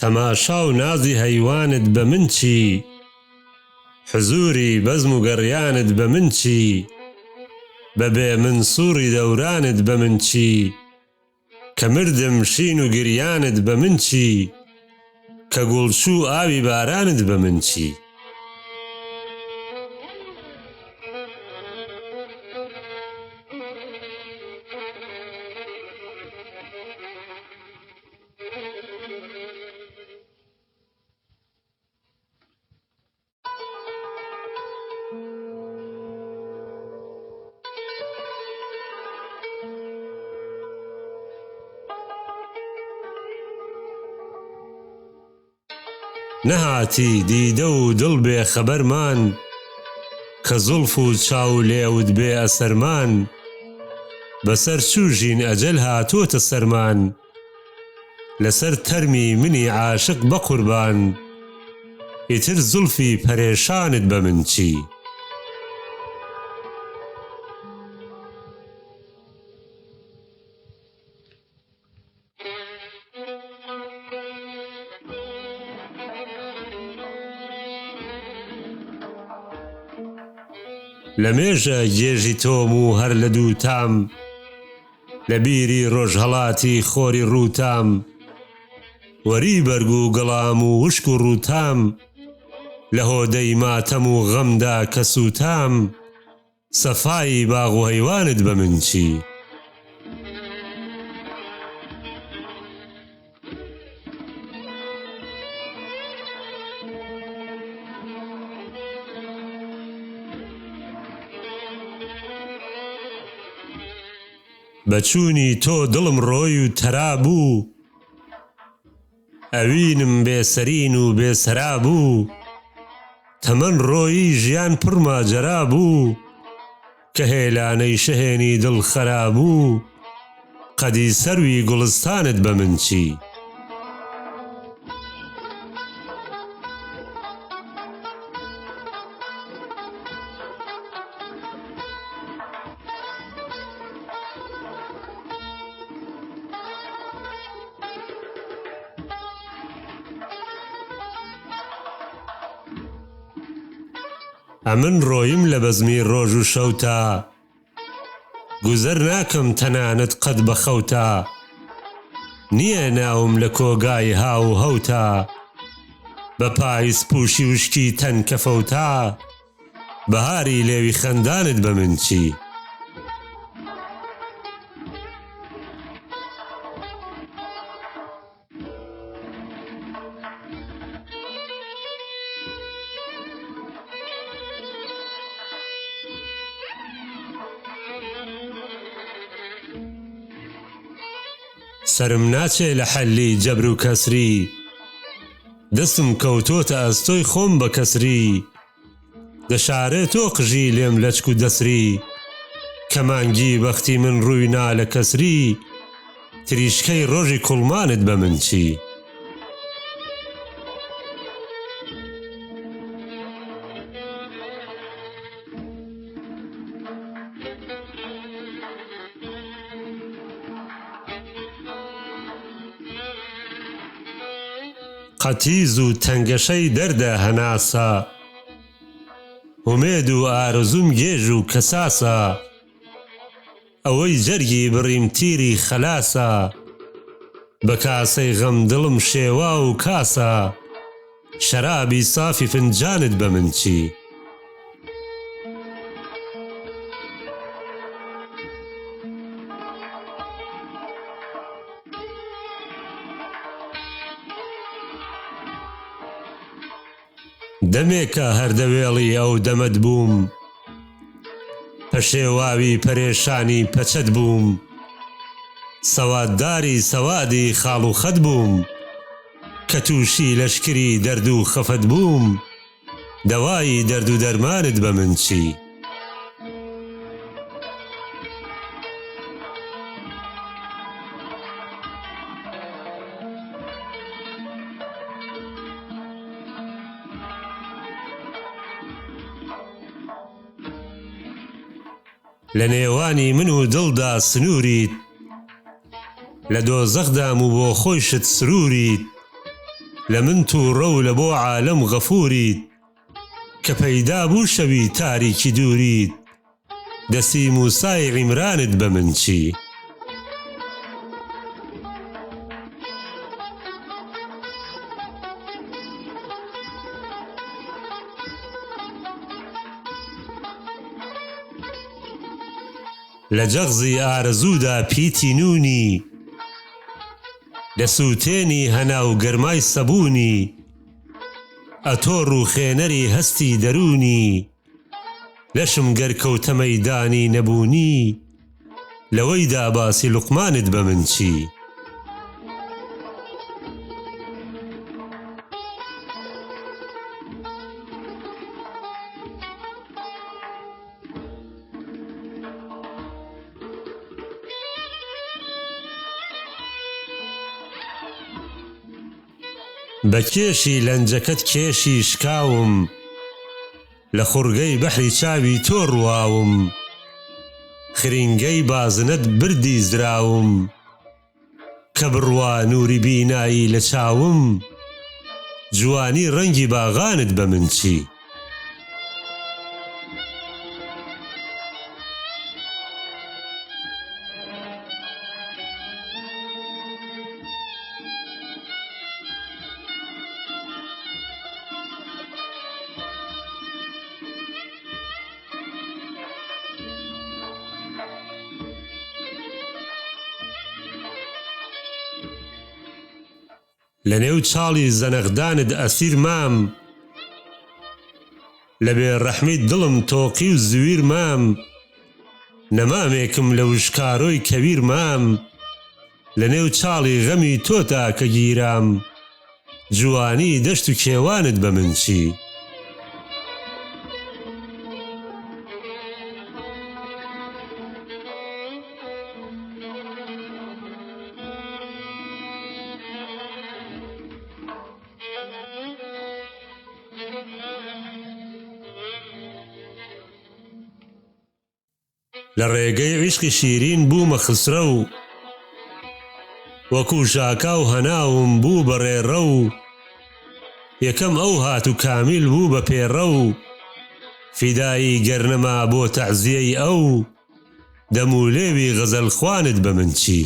تەماشا و نازی هەیوانت بە من چی؟ حزوری بەزم و گەڕیانت بە من چی؟ بەبێ من سووڕی دەورانت بە من چی؟ کە مردم شین و گریانت بە من چی؟ کە گوڵچوو ئاوی بارانت بە من چی؟ نەهاتی دیدە و دڵ بێ خەبەرمان کە زوڵف و چاو لێوت بێ ئەسەرمان بەسەر چوژین ئەجەل هاتووەتە سەرمان لەسەر تەرمی منی عاشق بە قوربان ئیتر زوڵفی پەرێشانت بە من چی؟ لەمێژە گێژی تۆم و هەر لە دووتام لە بیری ڕۆژهەڵاتی خۆری ڕووتام وەری بەرگ و گەڵام و وشک و ڕووتام لە هۆدەی ماتەم و غەمدا کە سووتام سەفایی باغ و هەیوانت بە من چی؟ بەچوونی تۆ دڵم ڕۆی و تەرا بوو ئەوینم بێسەرین و بێسەرا بوو تەمەن ڕۆیی ژیان پڕ ماجەرا بوو کە هێلانەی شەهێنی دڵ خەراب بوو قەدی سەروی گوڵستانت بە من چی؟ ئەمن ڕۆیم لە بەزمی ڕۆژ و شەوتا گوزەر ناکەم تەنانەت قەت بە خەوتا نییە ناوم لە کۆگای هاو و هەوتا بە پایس پوشی وشکی تەن کە فەوتا بەهاری لێوی خەندانت بە من چی؟ سرم ناچێ لە حەلی جەبر و کەسری دەستم کەوتۆتە ئەستۆی خۆم بە کەسری دەشارێت تۆ قژی لێم لەچک و دەسری کە مانگی بەختی من ڕووی نا لە کەسری تریشکەی ڕۆژی کوڵمانت بە من چی؟ قەتیز و تەنگەشەی دەردە هەناسە ئومێد و ئارزوم گێژ و کەساسە ئەوەی جەرگی بڕیم تیری خەلاسە بە کاسەی غەم دڵم شێوا و کاسە شەرابی سافی فنجانت بە من چی؟ دەمێکە هەردەوێڵی ئەو دەمەد بووم پەشێواوی پەرێشانی پەچەت بووم سەوادداری سەوادی خاڵ و خەت بووم کە تووشی لەشکری دەرد و خەفەت بووم دەوایی دەرد و دەرمانت بە من چی؟ لە نێوانی من و دڵدا سنووریت لە دۆزەخدام و بۆ خۆیشت سرووریت لە من تووڕە و لە بۆ عالەم غەفوریت کە پەیدا بوو شەوی تاریکی دووریت دەستی موسای عیمرانت بە من چی لە جەغزی ئارەزوودا پیتی نونی لە سووتێنی هەنا و گەرمای سەبوونی ئەتۆ ڕووخێنەری هەستی دەرونی لەشم گەرکەوتە مەیدانی نەبوونی لەوەیدا باسی لوقمانت بە من چی بە کێشی لەنجەکەت کێشی شکاوم لە خوڕگەی بەحری چاوی تۆ ڕواوم خرینگەی بازنەت بردی زراوم کە بڕوا نووری بینایی لە چاوم جوانی ڕەنگی باغانت بە من چی لە نێو چاڵی زەنەغدانت ئەسیر مام لە بێڕەحمیت دڵم تۆقی و زویر مام نەمامێکم لە وشکارۆی کەویر مام لە نێو چاڵی غەمی تۆتا کە گیرام جوانی دەشت و کێوانت بە من چی لە ڕێگەی عیشقی شیرین بوومە خسرە و وەکوو ژاکا و هەناوم بوو بە ڕێڕە و یەکەم ئەو هات و کامیل بوو بە پێڕە و فیدایی گەرنەما بۆ تەعزیەی ئەو دەم و لێوی غەزەل خوانت بە من چی